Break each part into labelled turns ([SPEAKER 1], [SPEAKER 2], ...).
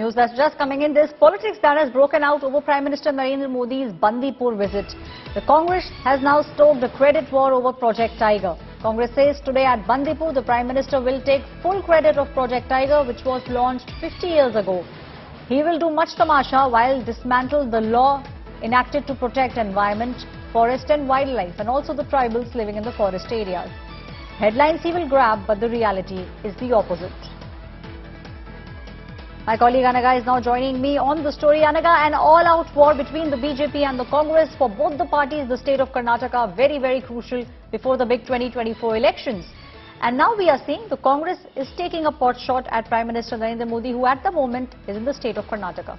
[SPEAKER 1] news that's just coming in, there's politics that has broken out over Prime Minister Narendra Modi's Bandipur visit. The Congress has now stoked a credit war over Project Tiger. Congress says today at Bandipur, the Prime Minister will take full credit of Project Tiger, which was launched 50 years ago. He will do much tamasha while dismantle the law enacted to protect environment, forest and wildlife, and also the tribals living in the forest areas. Headlines he will grab, but the reality is the opposite. My colleague Anaga is now joining me on the story. Anaga, an all-out war between the BJP and the Congress for both the parties, the state of Karnataka, very, very crucial before the big 2024 elections. And now we are seeing the Congress is taking a pot shot at Prime Minister Narendra Modi, who at the moment is in the state of Karnataka.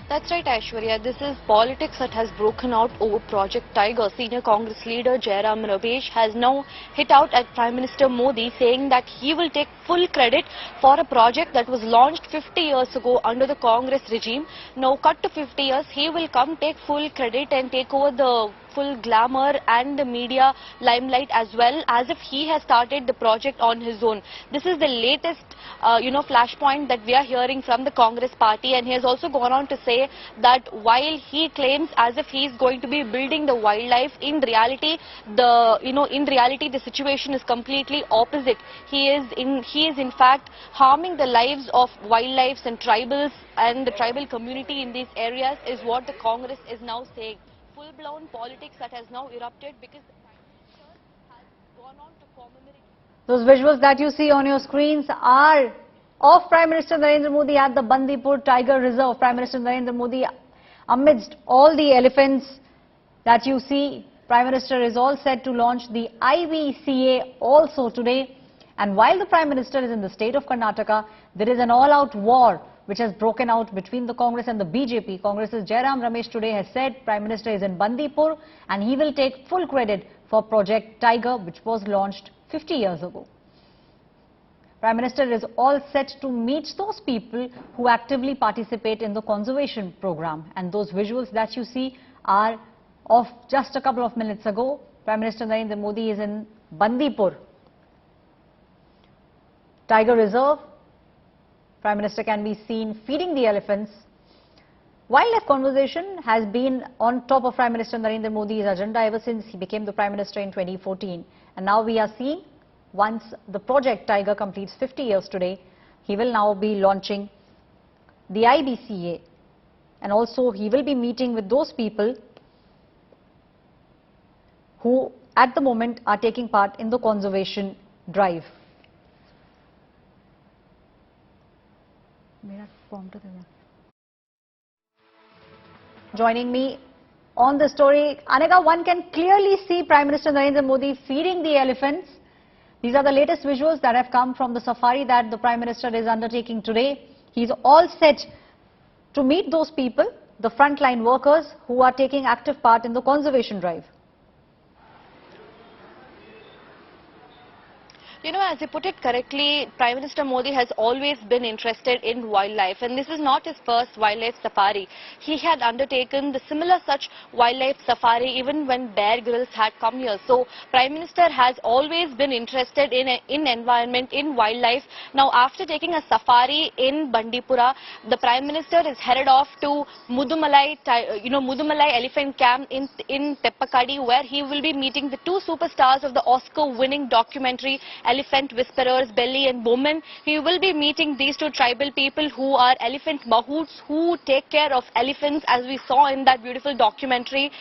[SPEAKER 2] That's right, Aishwarya. This is politics that has broken out over Project Tiger. Senior Congress leader Jairam Ramesh has now hit out at Prime Minister Modi, saying that he will take full credit for a project that was launched 50 years ago under the Congress regime. Now, cut to 50 years, he will come take full credit and take over the full glamour and the media limelight, as well as if he has started the project on his own. This is the latest flashpoint that we are hearing from the Congress party, and he has also gone on to say that while he claims as if he is going to be building the wildlife, in reality the situation is completely opposite. He is in fact harming the lives of wildlife and tribals and the tribal community in these areas, is what the Congress is now saying. Full-blown politics that has now erupted because the Prime Minister has gone on to commemorate.
[SPEAKER 1] Those visuals that you see on your screens are of Prime Minister Narendra Modi at the Bandipur Tiger Reserve. Prime Minister Narendra Modi, amidst all the elephants that you see, Prime Minister is all set to launch the IBCA also today. And while the Prime Minister is in the state of Karnataka, there is an all-out war which has broken out between the Congress and the BJP. Congress's Jairam Ramesh today has said Prime Minister is in Bandipur and he will take full credit for Project Tiger, which was launched 50 years ago. Prime Minister is all set to meet those people who actively participate in the conservation program. And those visuals that you see are of just a couple of minutes ago. Prime Minister Narendra Modi is in Bandipur Tiger Reserve. Prime Minister can be seen feeding the elephants. Wildlife conservation has been on top of Prime Minister Narendra Modi's agenda ever since he became the Prime Minister in 2014. And now we are seeing, once the Project Tiger completes 50 years today, he will now be launching the IBCA. And also he will be meeting with those people who at the moment are taking part in the conservation drive. Joining me on the story, Anaga, one can clearly see Prime Minister Narendra Modi feeding the elephants. These are the latest visuals that have come from the safari that the Prime Minister is undertaking today. He's all set to meet those people, the frontline workers who are taking active part in the conservation drive.
[SPEAKER 2] You know, as you put it correctly, Prime Minister Modi has always been interested in wildlife, and this is not his first wildlife safari. He had undertaken the similar such wildlife safari even when Bear Grylls had come here. So Prime Minister has always been interested in environment, in wildlife. Now, after taking a safari in Bandipura, the Prime Minister is headed off to Mudumalai Elephant Camp in Theppakadu, where he will be meeting the two superstars of the Oscar-winning documentary Elephant Whisperers, Belly and Bowman. He will be meeting these two tribal people who are elephant mahouts, who take care of elephants, as we saw in that beautiful documentary.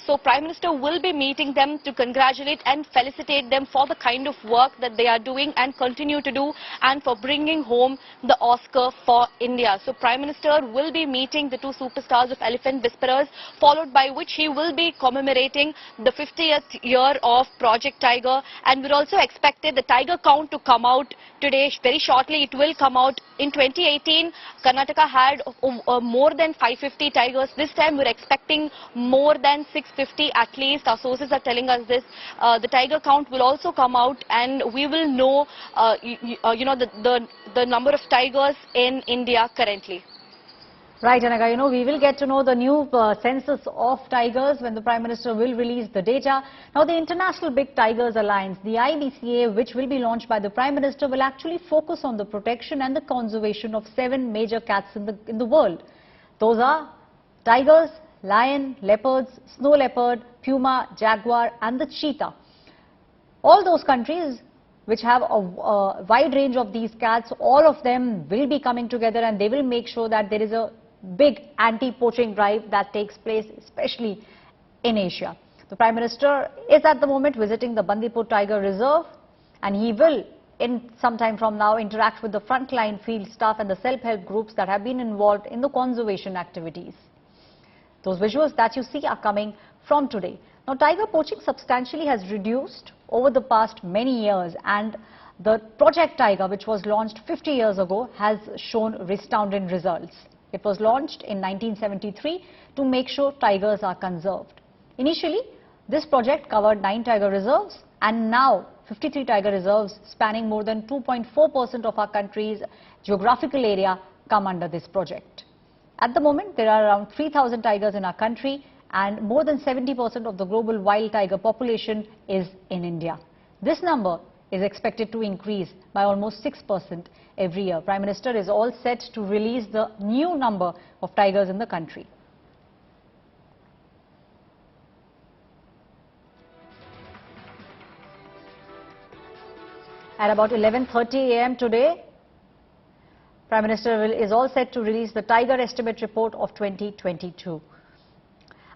[SPEAKER 2] So Prime Minister will be meeting them to congratulate and felicitate them for the kind of work that they are doing and continue to do, and for bringing home the Oscar for India. So Prime Minister will be meeting the two superstars of Elephant Whisperers, followed by which he will be commemorating the 50th year of Project Tiger. And we're also expected the tiger count to come out today. Very shortly it will come out. In 2018, Karnataka had more than 550 tigers. This time we're expecting more than 650 at least. Our sources are telling us this. The tiger count will also come out, and we will know the number of tigers in India currently.
[SPEAKER 1] Right, Anaga, we will get to know the new census of tigers when the Prime Minister will release the data. Now, the International Big Tigers Alliance, the IBCA, which will be launched by the Prime Minister, will actually focus on the protection and the conservation of 7 major cats in the world. Those are tigers, lion, leopards, snow leopard, puma, jaguar and the cheetah. All those countries which have a wide range of these cats, all of them will be coming together and they will make sure that there is a big anti-poaching drive that takes place, especially in Asia. The Prime Minister is at the moment visiting the Bandipur Tiger Reserve, and he will, in some time from now, interact with the frontline field staff and the self-help groups that have been involved in the conservation activities. Those visuals that you see are coming from today. Now, tiger poaching substantially has reduced over the past many years, and the Project Tiger, which was launched 50 years ago, has shown resounding results. It was launched in 1973 to make sure tigers are conserved. Initially, this project covered 9 tiger reserves, and now 53 tiger reserves spanning more than 2.4% of our country's geographical area come under this project. At the moment, there are around 3,000 tigers in our country, and more than 70% of the global wild tiger population is in India. This number is expected to increase by almost 6% every year. Prime Minister is all set to release the new number of tigers in the country. At about 11:30 a.m. today, Prime Minister is all set to release the Tiger Estimate Report of 2022.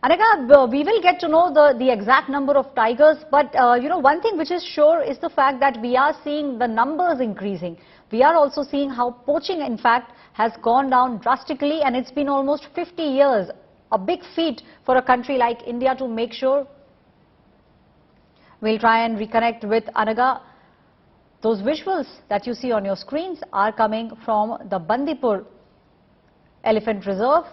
[SPEAKER 1] Anaga, we will get to know the exact number of tigers, but one thing which is sure is the fact that we are seeing the numbers increasing. We are also seeing how poaching, in fact, has gone down drastically, and it's been almost 50 years. A big feat for a country like India to make sure. We'll try and reconnect with Anaga. Those visuals that you see on your screens are coming from the Bandipur Elephant Reserve.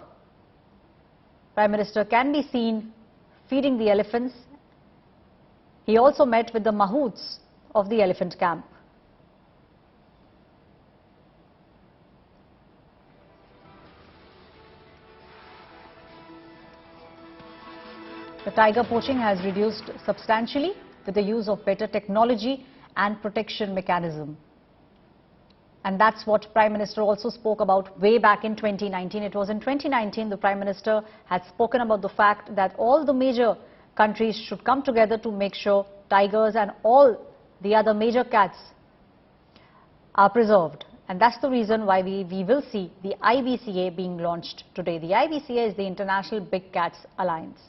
[SPEAKER 1] Prime Minister can be seen feeding the elephants. He also met with the mahouts of the elephant camp. The tiger poaching has reduced substantially with the use of better technology and protection mechanism. And that's what Prime Minister also spoke about way back in 2019. It was in 2019 the Prime Minister had spoken about the fact that all the major countries should come together to make sure tigers and all the other major cats are preserved. And that's the reason why we will see the IBCA being launched today. The IBCA is the International Big Cats Alliance.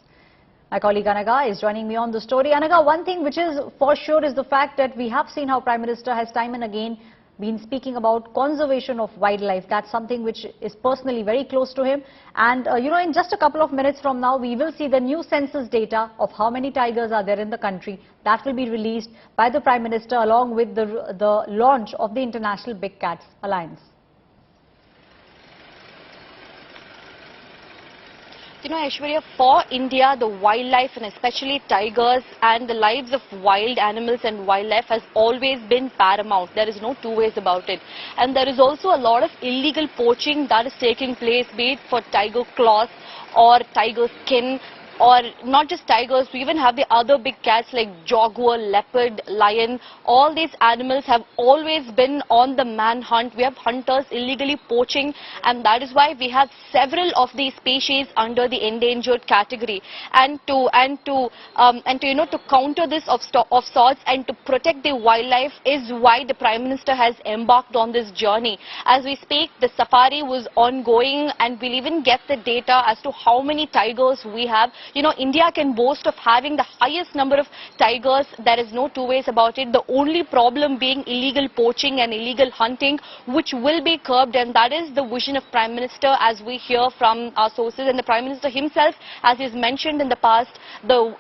[SPEAKER 1] My colleague Anaga is joining me on the story. Anaga, one thing which is for sure is the fact that we have seen how Prime Minister has time and again been speaking about conservation of wildlife. That's something which is personally very close to him. And, in just a couple of minutes from now, we will see the new census data of how many tigers are there in the country. That will be released by the Prime Minister along with the launch of the International Big Cats Alliance.
[SPEAKER 2] Aishwarya, for India, the wildlife and especially tigers and the lives of wild animals and wildlife has always been paramount. There is no two ways about it. And there is also a lot of illegal poaching that is taking place, be it for tiger claws or tiger skin, or not just tigers, we even have the other big cats like jaguar, leopard, lion. All these animals have always been on the manhunt. We have hunters illegally poaching, and that is why we have several of these species under the endangered category. And to counter this of sorts and to protect the wildlife is why the Prime Minister has embarked on this journey. As we speak, the safari was ongoing, and we'll even get the data as to how many tigers we have. India can boast of having the highest number of tigers. There is no two ways about it. The only problem being illegal poaching and illegal hunting, which will be curbed, and that is the vision of Prime Minister, as we hear from our sources. And the Prime Minister himself, as he's mentioned in the past, the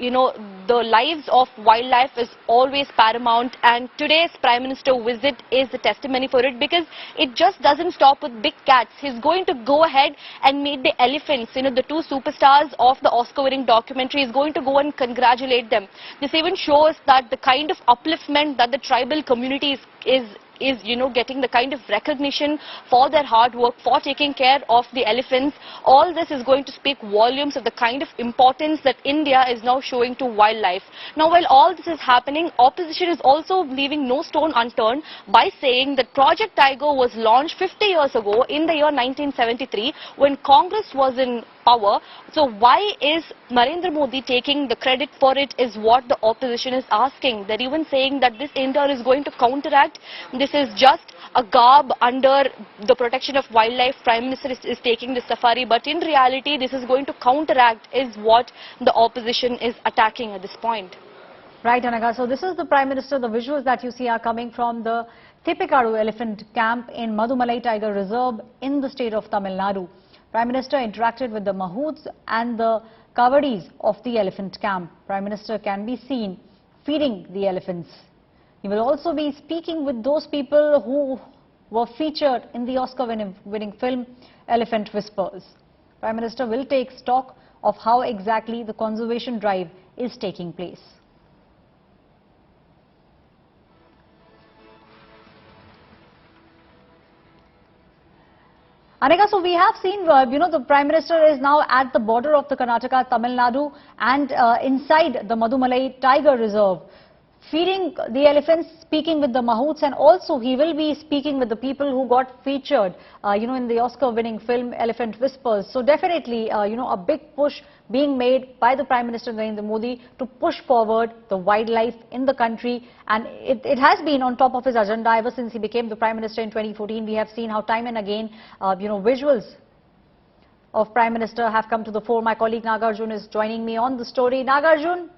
[SPEAKER 2] lives of wildlife is always paramount, and today's Prime Minister visit is the testimony for it, because it just doesn't stop with big cats. He's going to go ahead and meet the elephants, the two superstars of the Oscar-winning documentary. Is going to go and congratulate them. This even shows that the kind of upliftment that the tribal community is is, getting the kind of recognition for their hard work, for taking care of the elephants. All this is going to speak volumes of the kind of importance that India is now showing to wildlife. Now, while all this is happening, opposition is also leaving no stone unturned by saying that Project Tiger was launched 50 years ago in the year 1973 when Congress was in power. So why is Narendra Modi taking the credit for it is what the opposition is asking. They're even saying that this entire is going to counteract. This is just a garb under the protection of wildlife. Prime Minister is taking the safari, but in reality this is going to counteract is what the opposition is attacking at this point.
[SPEAKER 1] Right, Anaga. So this is the Prime Minister. The visuals that you see are coming from the Theppakadu Elephant Camp in Mudumulai Tiger Reserve in the state of Tamil Nadu. Prime Minister interacted with the mahouts and the kavadis of the elephant camp. Prime Minister can be seen feeding the elephants. He will also be speaking with those people who were featured in the Oscar-winning film Elephant Whispers. Prime Minister will take stock of how exactly the conservation drive is taking place. Anika, so we have seen, the Prime Minister is now at the border of the Karnataka, Tamil Nadu and inside the Mudumalai Tiger Reserve, feeding the elephants, speaking with the mahouts, and also he will be speaking with the people who got featured, in the Oscar-winning film Elephant Whispers. So definitely, a big push being made by the Prime Minister Narendra Modi to push forward the wildlife in the country, and it has been on top of his agenda ever since he became the Prime Minister in 2014. We have seen how time and again, visuals of Prime Minister have come to the fore. My colleague Nagarjun is joining me on the story. Nagarjun,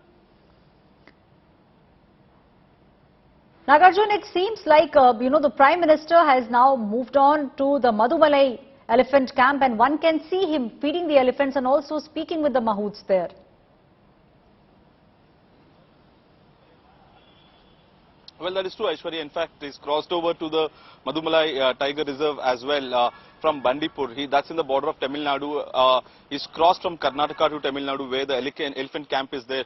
[SPEAKER 1] it seems like, the Prime Minister has now moved on to the Mudumalai Elephant Camp, and one can see him feeding the elephants and also speaking with the mahouts there.
[SPEAKER 3] Well, that is true, Aishwarya. In fact, he's crossed over to the Mudumalai Tiger Reserve as well from Bandipur. That's in the border of Tamil Nadu. He's crossed from Karnataka to Tamil Nadu, where the elephant camp is there.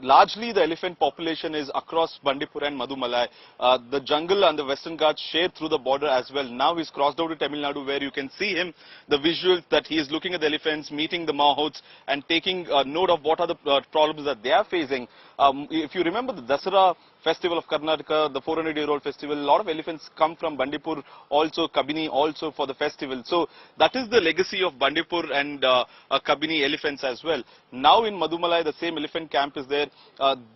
[SPEAKER 3] Largely, the elephant population is across Bandipur and Mudumalai. The jungle and the Western Ghats share through the border as well. Now he's crossed over to Tamil Nadu, where you can see him, the visuals that he is looking at the elephants, meeting the mahouts, and taking note of what are the problems that they are facing. If you remember the Dasara festival of Karnataka, the 400-year-old festival, a lot of elephants come from Bandipur, also Kabini, also for the festival. So that is the legacy of Bandipur and Kabini elephants as well. Now in Mudumalai, the same elephant camp is there.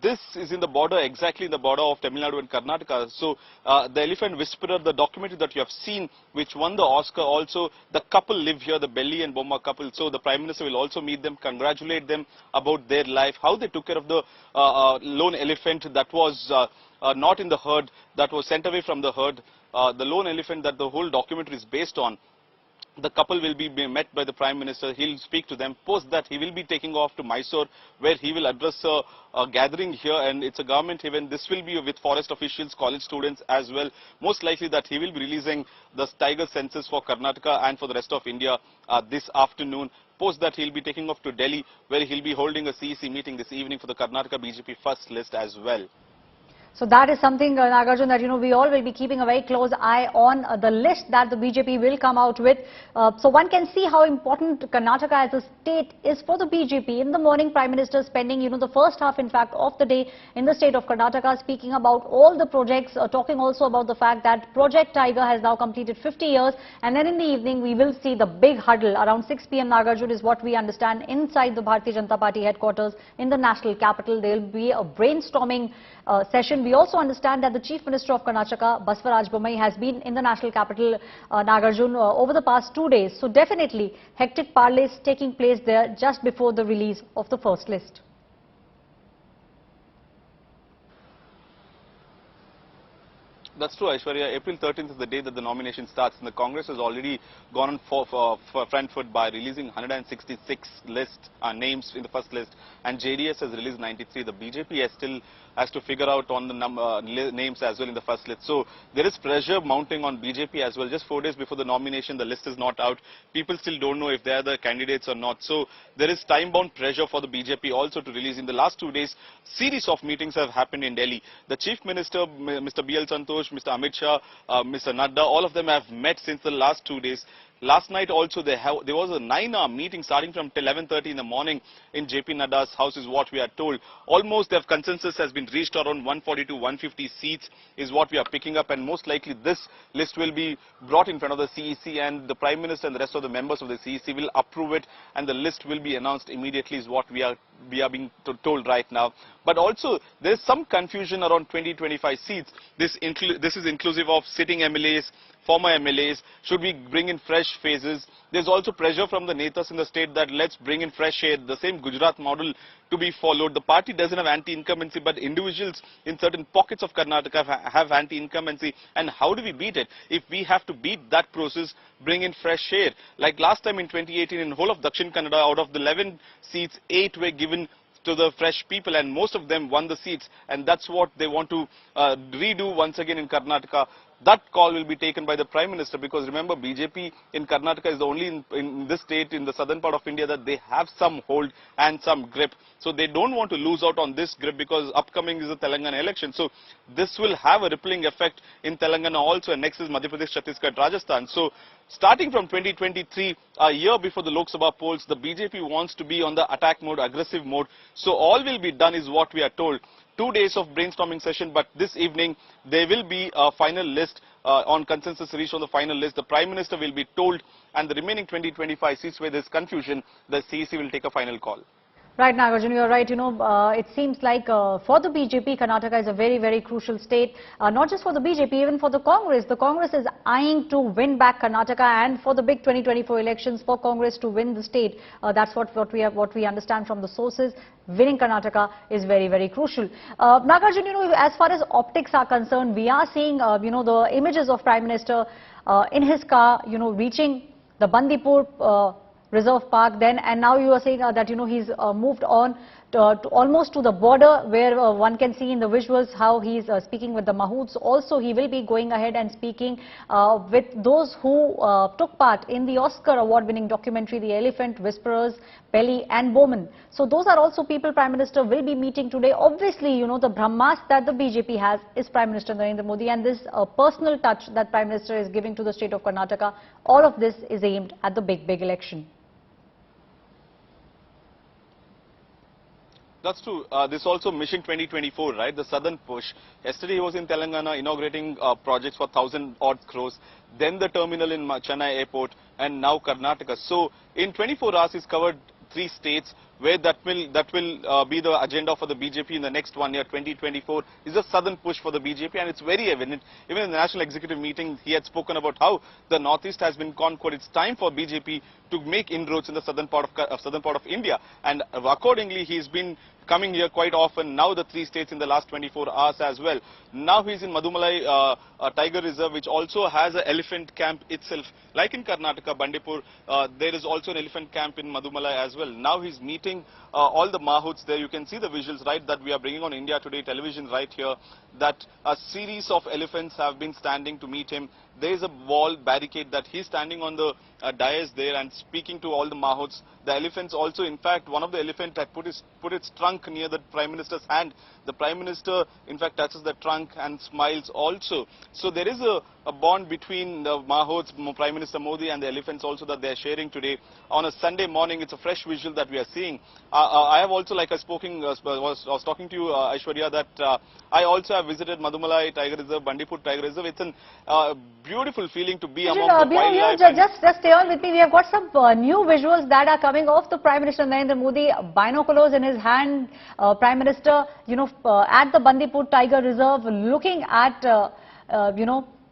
[SPEAKER 3] This is in the border, exactly in the border of Tamil Nadu and Karnataka. So the Elephant Whisperer, the documentary that you have seen, which won the Oscar, also the couple live here, the Belly and Bomma couple. So the Prime Minister will also meet them, congratulate them about their life, how they took care of the lone elephant that was not in the herd, that was sent away from the herd, the lone elephant that the whole documentary is based on. The couple will be met by the Prime Minister. He'll speak to them. Post that, he will be taking off to Mysore, where he will address a gathering here, and it's a government event. This will be with forest officials, college students as well. Most likely that he will be releasing the tiger census for Karnataka and for the rest of India this afternoon. Post that, he'll be taking off to Delhi, where he'll be holding a CEC meeting this evening for the Karnataka BJP first list as well.
[SPEAKER 1] So that is something, Nagarjun, that we all will be keeping a very close eye on the list that the BJP will come out with. So one can see how important Karnataka as a state is for the BJP. In the morning, Prime Minister spending, the first half, in fact, of the day in the state of Karnataka, speaking about all the projects, talking also about the fact that Project Tiger has now completed 50 years. And then in the evening, we will see the big huddle around 6 p.m. Nagarjun is what we understand inside the Bharatiya Janata Party headquarters in the national capital. There will be a brainstorming session. We also understand that the Chief Minister of Karnataka, Basavaraj Bommai, has been in the national capital, Nagarjun, over the past 2 days. So definitely hectic parleys taking place there just before the release of the first list.
[SPEAKER 3] That's true, Aishwarya. April 13th is the day that the nomination starts, and the Congress has already gone on for front foot by releasing 166 names in the first list, and JDS has released 93. The BJP still has to figure out on the names as well in the first list. So there is pressure mounting on BJP as well. Just 4 days before the nomination, the list is not out. People still don't know if they are the candidates or not. So there is time-bound pressure for the BJP also to release. In the last 2 days, series of meetings have happened in Delhi. The Chief Minister, Mr. B.L. Santosh, Push, Mr. Amit Shah, Mr. Nadda, all of them have met since the last 2 days. Last night also there was a 9-hour meeting starting from 11:30 in the morning in JP Nadda's house is what we are told. Almost their consensus has been reached around 140 to 150 seats is what we are picking up, and most likely this list will be brought in front of the CEC and the Prime Minister and the rest of the members of the CEC will approve it and the list will be announced immediately is what we are being told right now. But also there is some confusion around 20-25 seats. This is inclusive of sitting MLAs, former MLAs. Should we bring in fresh faces? There's also pressure from the netas in the state that let's bring in fresh air, the same Gujarat model to be followed. The party doesn't have anti-incumbency, but individuals in certain pockets of Karnataka have anti-incumbency. And how do we beat it? If we have to beat that process, bring in fresh air. Like last time in 2018, in the whole of Dakshin Kannada, out of the 11 seats, 8 were given to the fresh people and most of them won the seats, and that's what they want to redo once again in Karnataka. That call will be taken by the Prime Minister, because remember, BJP in Karnataka is the only in this state, in the southern part of India, that they have some hold and some grip. So they don't want to lose out on this grip, because upcoming is the Telangana election. So this will have a rippling effect in Telangana also, and next is Madhya Pradesh, Chhattisgarh, Rajasthan. So starting from 2023, a year before the Lok Sabha polls, the BJP wants to be on the attack mode, aggressive mode. So all will be done is what we are told. 2 days of brainstorming session, but this evening there will be a final list on consensus reached on the final list. The Prime Minister will be told, and the remaining 20-25 seats where there is confusion, the CEC will take a final call.
[SPEAKER 1] Right, Nagarjun, you're right. It seems like for the BJP, Karnataka is a very, very crucial state. Not just for the BJP, even for the Congress. The Congress is eyeing to win back Karnataka, and for the big 2024 elections, for Congress to win the state. That's what we understand from the sources. Winning Karnataka is very, very crucial. Nagarjun, as far as optics are concerned, we are seeing, the images of Prime Minister in his car, reaching the Bandipur Reserve Park then, and now you are saying that he's moved on to almost to the border, where one can see in the visuals how he's speaking with the mahouts. Also, he will be going ahead and speaking with those who took part in the Oscar award-winning documentary The Elephant Whisperers, Pelly and Bowman. So those are also people Prime Minister will be meeting today. Obviously, the brahmas that the BJP has is Prime Minister Narendra Modi, and this personal touch that Prime Minister is giving to the state of Karnataka, all of this is aimed at the big election.
[SPEAKER 3] That's true. This also Mission 2024, right? The southern push. Yesterday he was in Telangana inaugurating projects for 1,000-odd crores. Then the terminal in Chennai airport, and now Karnataka. So in 24 hours he's covered 3 states, where that will be the agenda for the BJP in the next 1 year. 2024 is a southern push for the BJP, and it's very evident. Even in the National Executive meeting, he had spoken about how the Northeast has been conquered. It's time for BJP to make inroads in the southern part of India, and accordingly he's been coming here quite often. Now the 3 states in the last 24 hours as well. Now he's in Mudumalai Tiger Reserve, which also has an elephant camp itself. Like in Karnataka, Bandipur, there is also an elephant camp in Mudumalai as well. Now he's meeting all the mahouts there. You can see the visuals, right, that we are bringing on India Today television right here, that a series of elephants have been standing to meet him. There is a wall barricade that he's standing on the dais there and speaking to all the mahouts. The elephants also, in fact, one of the elephants had put its trunk near the Prime Minister's hand. The Prime Minister, in fact, touches the trunk and smiles also. So there is a bond between the mahouts, Prime Minister Modi, and the elephants also that they are sharing today. On a Sunday morning, it's a fresh visual that we are seeing. I have also, like I was talking to you, Aishwarya, that I also have visited Mudumalai Tiger Reserve, Bandipur Tiger Reserve. It's a beautiful feeling to be among the wildlife.
[SPEAKER 1] Just stay on with me. We have got some new visuals that are coming off the Prime Minister Narendra Modi, binoculars in his hand. Prime Minister, at the Bandipur Tiger Reserve, looking at,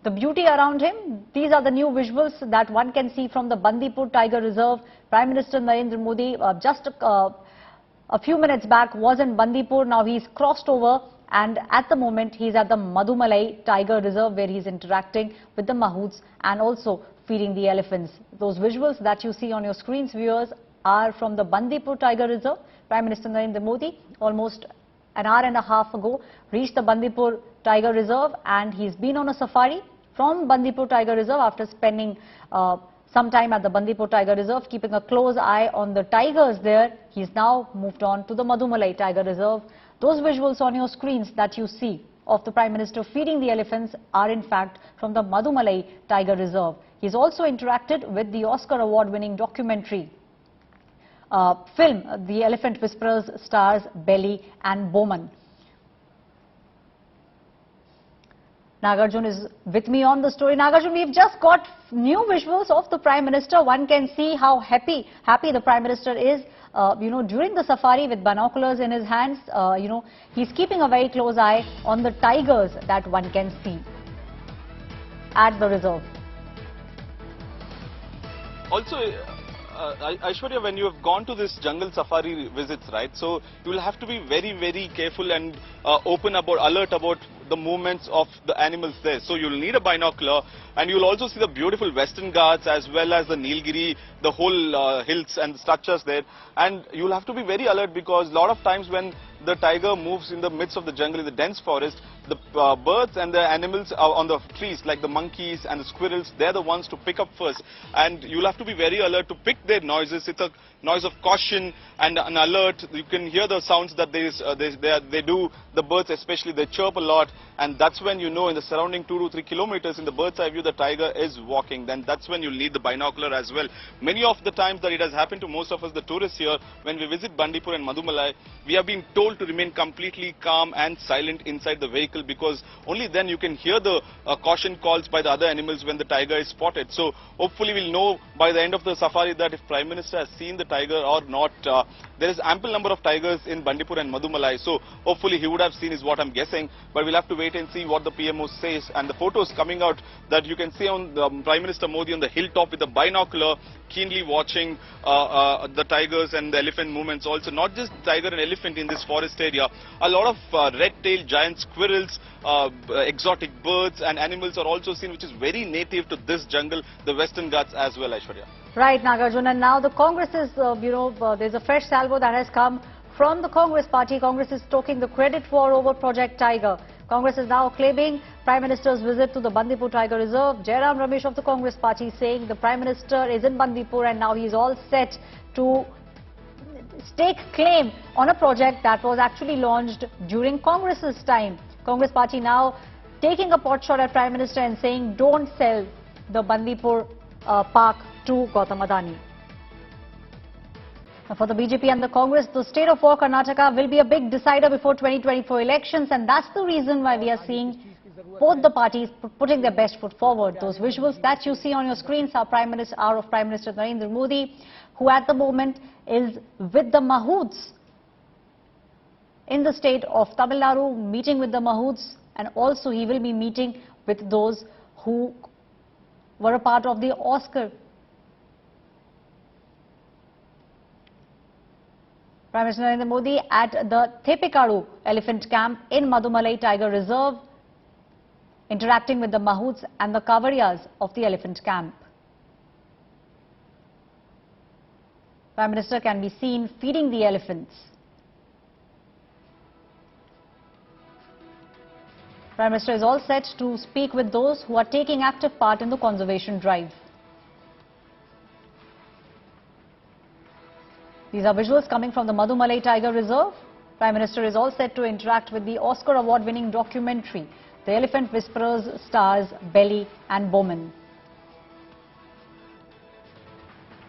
[SPEAKER 1] the beauty around him. These are the new visuals that one can see from the Bandipur Tiger Reserve. Prime Minister Narendra Modi, just a few minutes back, was in Bandipur. Now he's crossed over, and at the moment he's at the Mudumalai Tiger Reserve, where he's interacting with the mahouts and also feeding the elephants. Those visuals that you see on your screens, viewers, are from the Bandipur Tiger Reserve. Prime Minister Narendra Modi, almost an hour and a half ago, reached the Bandipur Tiger Reserve, and he's been on a safari from Bandipur Tiger Reserve after spending some time at the Bandipur Tiger Reserve, keeping a close eye on the tigers there. He's now moved on to the Mudumalai Tiger Reserve. Those visuals on your screens that you see of the Prime Minister feeding the elephants are in fact from the Mudumalai Tiger Reserve. He's also interacted with the Oscar award-winning documentary film, The Elephant Whisperers, stars Belly and Bowman. Nagarjun is with me on the story. Nagarjun, we've just got new visuals of the Prime Minister. One can see how happy the Prime Minister is, during the safari with binoculars in his hands. He's keeping a very close eye on the tigers that one can see at the reserve.
[SPEAKER 3] Also, Aishwarya, when you have gone to this jungle safari visits, right, so you will have to be very, very careful and alert about the movements of the animals there. So you'll need a binocular, and you'll also see the beautiful Western Ghats as well as the Nilgiri, the whole hills and structures there. And you'll have to be very alert, because a lot of times when the tiger moves in the midst of the jungle, in the dense forest, the birds and the animals are on the trees, like the monkeys and the squirrels, they're the ones to pick up first. And you'll have to be very alert to pick their noises. It's a noise of caution and an alert. You can hear the sounds that they do. The birds especially, they chirp a lot. And that's when you know in the surrounding 2 to 3 kilometers in the bird's eye view the tiger is walking. Then that's when you'll need the binocular as well. Many of the times that it has happened to most of us, the tourists here, when we visit Bandipur and Mudumalai, we have been told to remain completely calm and silent inside the vehicle, because only then you can hear the caution calls by the other animals when the tiger is spotted. So hopefully we'll know by the end of the safari that if Prime Minister has seen the tiger or not. There is ample number of tigers in Bandipur and Mudumalai, so hopefully he would have seen, is what I'm guessing. But we'll have to wait and see what the PMO says. And the photos coming out that you can see on the Prime Minister Modi on the hilltop with the binocular, keenly watching the tigers and the elephant movements. Also, not just tiger and elephant in this forest area, a lot of red-tailed giant squirrels, exotic birds and animals are also seen, which is very native to this jungle, the Western Ghats as well, Aishwarya.
[SPEAKER 1] Right, Nagarjun. And now the Congress is, there's a fresh salvo that has come from the Congress party. Congress is taking the credit war over Project Tiger. Congress is now claiming Prime Minister's visit to the Bandipur Tiger Reserve. Jairam Ramesh of the Congress party saying the Prime Minister is in Bandipur and now he's all set to stake claim on a project that was actually launched during Congress's time. Congress party now taking a pot shot at Prime Minister and saying don't sell the Bandipur park to Gautam Adani. Now, for the BJP and the Congress, the state of war Karnataka will be a big decider before 2024 elections, and that's the reason why we are seeing both the parties putting their best foot forward. Those visuals that you see on your screens are of Prime Minister Narendra Modi, who at the moment is with the mahouts in the state of Tamil Nadu, meeting with the mahouts, and also he will be meeting with those who were a part of the Oscar. Prime Minister Narendra Modi at the Theppakadu Elephant Camp in Mudumalai Tiger Reserve, interacting with the mahouts and the kavadis of the elephant camp. Prime Minister can be seen feeding the elephants. Prime Minister is all set to speak with those who are taking active part in the conservation drive. These are visuals coming from the Mudumalai Tiger Reserve. Prime Minister is all set to interact with the Oscar award-winning documentary, The Elephant Whisperers, stars Belly and Bowman.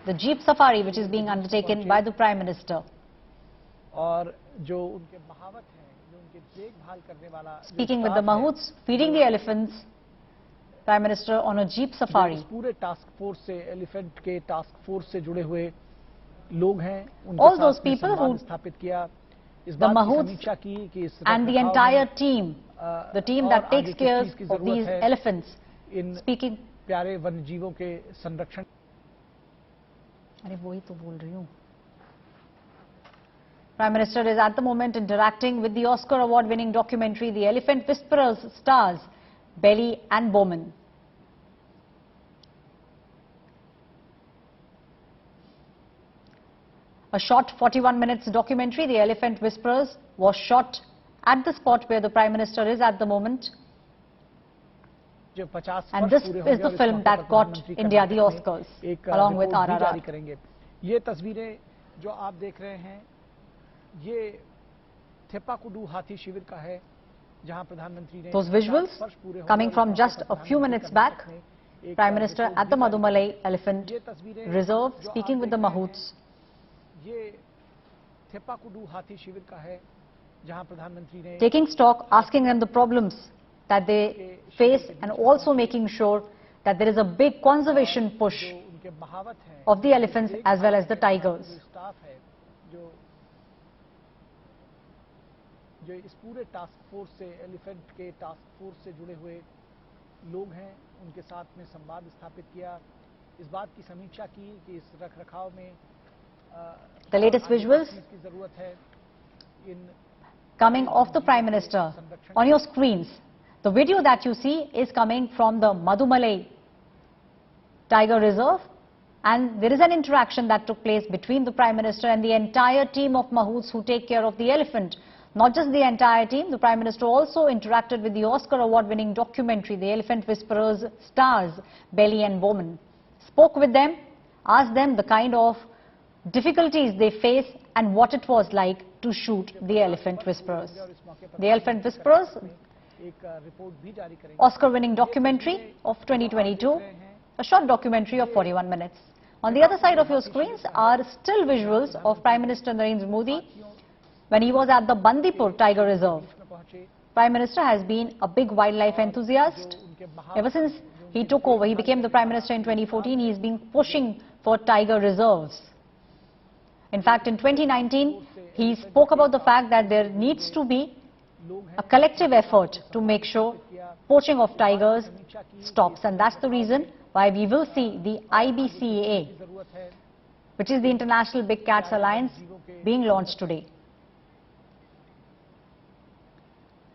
[SPEAKER 1] The Jeep Safari, which is being undertaken by the Prime Minister. Speaking with the mahouts, feeding the elephants, Prime Minister on a Jeep Safari. All those people who, the mahouts and the entire team, the team that takes care of these elephants, speaking. Prime Minister is at the moment interacting with the Oscar award-winning documentary, The Elephant Whisperers, stars Belly and Bowman. A short 41 minutes documentary, The Elephant Whisperers, was shot at the spot where the Prime Minister is at the moment. And this is the film that got India the Oscars, along with RRR.
[SPEAKER 4] ये तस्वीरें जो आप देख रहे हैं, ये थेप्पाकुडू हाथी शिविर का है। जहां प्रधानमंत्री ने
[SPEAKER 1] Those visuals coming from just a few minutes back, Prime Minister at the Mudumulai Elephant Reserve speaking with the mahouts.
[SPEAKER 4] ये थेप्पाकुडू हाथी शिविर का है जहां प्रधानमंत्री ने
[SPEAKER 1] Taking stock, asking them the problems that they face and also making sure that there is a big conservation push
[SPEAKER 4] जो उनके महावत हैं
[SPEAKER 1] of the elephants as well as the tigers.
[SPEAKER 4] जो स्टाफ है जो इस पूरे टास्क फोर्स से एलिफेंट के टास्क फोर्स से जुड़े हुए लोग हैं उनके साथ में संवाद स्थापित किया, इस बात की समीक्षा की कि इस रखरखाव में
[SPEAKER 1] The latest visuals
[SPEAKER 4] की जरूरत है इन
[SPEAKER 1] coming off the Prime Minister on your screens. The video that you see is coming from the Mudumalai Tiger Reserve, and there is an interaction that took place between the Prime Minister and the entire team of mahouts who take care of the elephant. Not just the entire team, the Prime Minister also interacted with the Oscar award-winning documentary, The Elephant Whisperers stars Belly and Bowman. Spoke with them, asked them the kind of difficulties they face and what it was like to shoot The Elephant Whisperers. The Elephant Whisperers, Oscar-winning documentary of 2022, a short documentary of 41 minutes. On the other side of your screens are still visuals of Prime Minister Narendra Modi when he was at the Bandipur Tiger Reserve. Prime Minister has been a big wildlife enthusiast. Ever since he took over, he became the Prime Minister in 2014, he's been pushing for tiger reserves. In fact, in 2019, he spoke about the fact that there needs to be a collective effort to make sure poaching of tigers stops, and that's the reason why we will see the IBCA, which is the International Big Cats Alliance, being launched today.